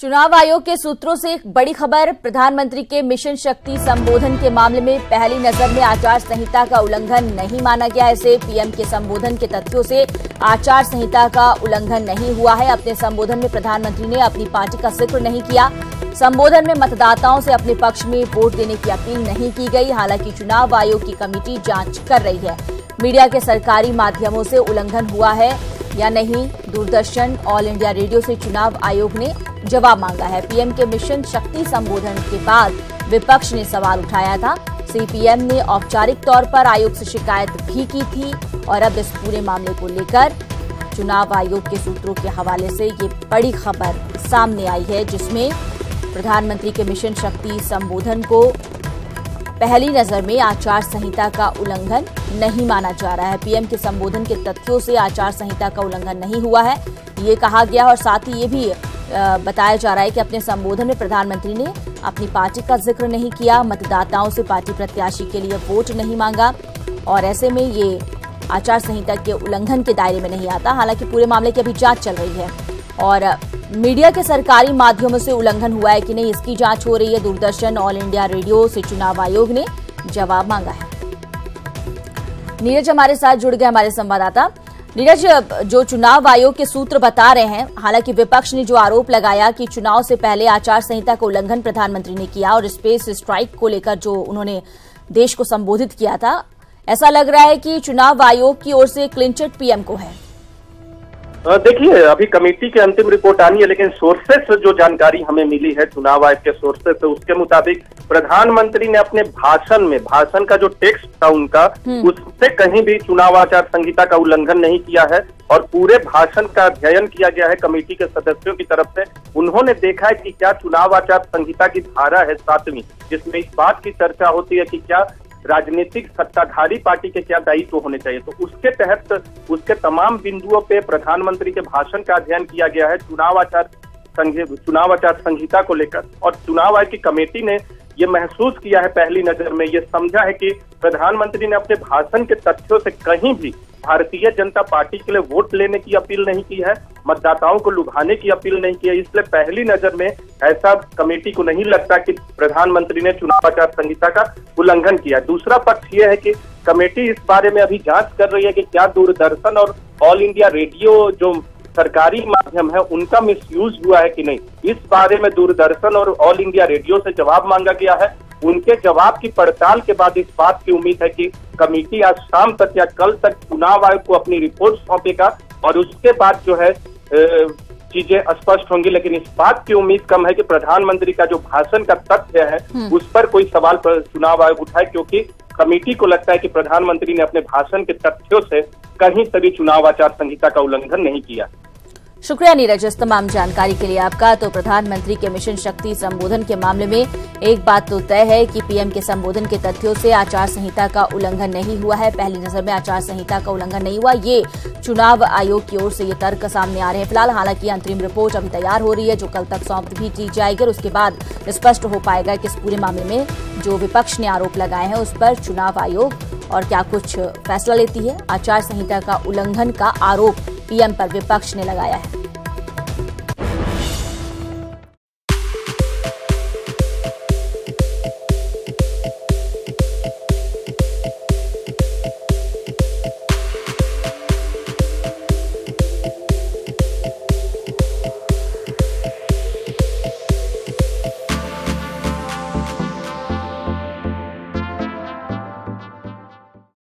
चुनाव आयोग के सूत्रों से एक बड़ी खबर। प्रधानमंत्री के मिशन शक्ति संबोधन के मामले में पहली नजर में आचार संहिता का उल्लंघन नहीं माना गया। ऐसे पीएम के संबोधन के तथ्यों से आचार संहिता का उल्लंघन नहीं हुआ है। अपने संबोधन में प्रधानमंत्री ने अपनी पार्टी का जिक्र नहीं किया। संबोधन में मतदाताओं से अपने पक्ष में वोट देने की अपील नहीं की गई। हालांकि चुनाव आयोग की कमेटी जांच कर रही है मीडिया के सरकारी माध्यमों से उल्लंघन हुआ है या नहीं। दूरदर्शन, ऑल इंडिया रेडियो से चुनाव आयोग ने जवाब मांगा है। पीएम के मिशन शक्ति संबोधन के बाद विपक्ष ने सवाल उठाया था। सीपीएम ने औपचारिक तौर पर आयोग से शिकायत भी की थी और अब इस पूरे मामले को लेकर चुनाव आयोग के सूत्रों के हवाले से ये बड़ी खबर सामने आई है, जिसमें प्रधानमंत्री के मिशन शक्ति संबोधन को पहली नजर में आचार संहिता का उल्लंघन नहीं माना जा रहा है। पीएम के संबोधन के तथ्यों से आचार संहिता का उल्लंघन नहीं हुआ है, ये कहा गया। और साथ ही ये भी बताया जा रहा है कि अपने संबोधन में प्रधानमंत्री ने अपनी पार्टी का जिक्र नहीं किया, मतदाताओं से पार्टी प्रत्याशी के लिए वोट नहीं मांगा और ऐसे में ये आचार संहिता के उल्लंघन के दायरे में नहीं आता। हालांकि पूरे मामले की अभी जांच चल रही है और मीडिया के सरकारी माध्यमों से उल्लंघन हुआ है कि नहीं, इसकी जांच हो रही है। दूरदर्शन, ऑल इंडिया रेडियो से चुनाव आयोग ने जवाब मांगा है। नीरज हमारे साथ जुड़ गए, हमारे संवाददाता। नीरज, जो चुनाव आयोग के सूत्र बता रहे हैं, हालांकि विपक्ष ने जो आरोप लगाया कि चुनाव से पहले आचार संहिता का उल्लंघन प्रधानमंत्री ने किया और स्पेस स्ट्राइक को लेकर जो उन्होंने देश को संबोधित किया था, ऐसा लग रहा है कि चुनाव आयोग की ओर से क्लीन चिट पीएम को है। देखिए, अभी कमेटी की अंतिम रिपोर्ट आनी है, लेकिन सोर्सेस से जो जानकारी हमें मिली है चुनाव आयोग के सोर्सेस से, उसके मुताबिक प्रधानमंत्री ने अपने भाषण का जो टेक्स्ट था उनका, उससे कहीं भी चुनाव आचार संहिता का उल्लंघन नहीं किया है और पूरे भाषण का अध्ययन किया गया है कमेटी के सदस्यों की तरफ से। उन्होंने देखा है कि क्या चुनाव आचार संहिता की धारा है 7वीं, जिसमें इस बात की चर्चा होती है कि क्या राजनीतिक सत्ताधारी पार्टी के क्या दायित्व होने चाहिए, तो उसके तहत उसके तमाम बिंदुओं पे प्रधानमंत्री के भाषण का अध्ययन किया गया है चुनाव आचार संहिता को लेकर। और चुनाव आयोग की कमेटी ने ये महसूस किया है, पहली नजर में ये समझा है कि प्रधानमंत्री ने अपने भाषण के तथ्यों से कहीं भी भारतीय जनता पार्टी के लिए वोट लेने की अपील नहीं की है, मतदाताओं को लुभाने की अपील नहीं की है। इसलिए पहली नजर में ऐसा कमेटी को नहीं लगता कि प्रधानमंत्री ने चुनाव आचार संहिता का उल्लंघन किया। दूसरा पक्ष यह है कि कमेटी इस बारे में अभी जांच कर रही है कि क्या दूरदर्शन और ऑल इंडिया रेडियो जो सरकारी माध्यम है उनका मिसयूज हुआ है कि नहीं। इस बारे में दूरदर्शन और ऑल इंडिया रेडियो से जवाब मांगा गया है। उनके जवाब की पड़ताल के बाद इस बात की उम्मीद है कि कमेटी आज शाम तक या कल तक चुनाव आयोग को अपनी रिपोर्ट सौंपेगा और उसके बाद जो है चीजें स्पष्ट होंगी। लेकिन इस बात की उम्मीद कम है कि प्रधानमंत्री का जो भाषण का तथ्य है उस पर कोई सवाल पर चुनाव आयोग उठाए, क्योंकि कमेटी को लगता है कि प्रधानमंत्री ने अपने भाषण के तथ्यों से कहीं से भी चुनाव आचार संहिता का उल्लंघन नहीं किया। शुक्रिया नीरज इस तमाम जानकारी के लिए आपका। तो प्रधानमंत्री के मिशन शक्ति संबोधन के मामले में एक बात तो तय है कि पीएम के संबोधन के तथ्यों से आचार संहिता का उल्लंघन नहीं हुआ है। पहली नजर में आचार संहिता का उल्लंघन नहीं हुआ, ये चुनाव आयोग की ओर से ये तर्क सामने आ रहे हैं। फिलहाल हालांकि अंतरिम रिपोर्ट अभी तैयार हो रही है, जो कल तक सौंप भी दी जाएगी और उसके बाद स्पष्ट हो पाएगा कि इस पूरे मामले में जो विपक्ष ने आरोप लगाए हैं उस पर चुनाव आयोग और क्या कुछ फैसला लेती है। आचार संहिता का उल्लंघन का आरोप पीएम पर विपक्ष ने लगाया है।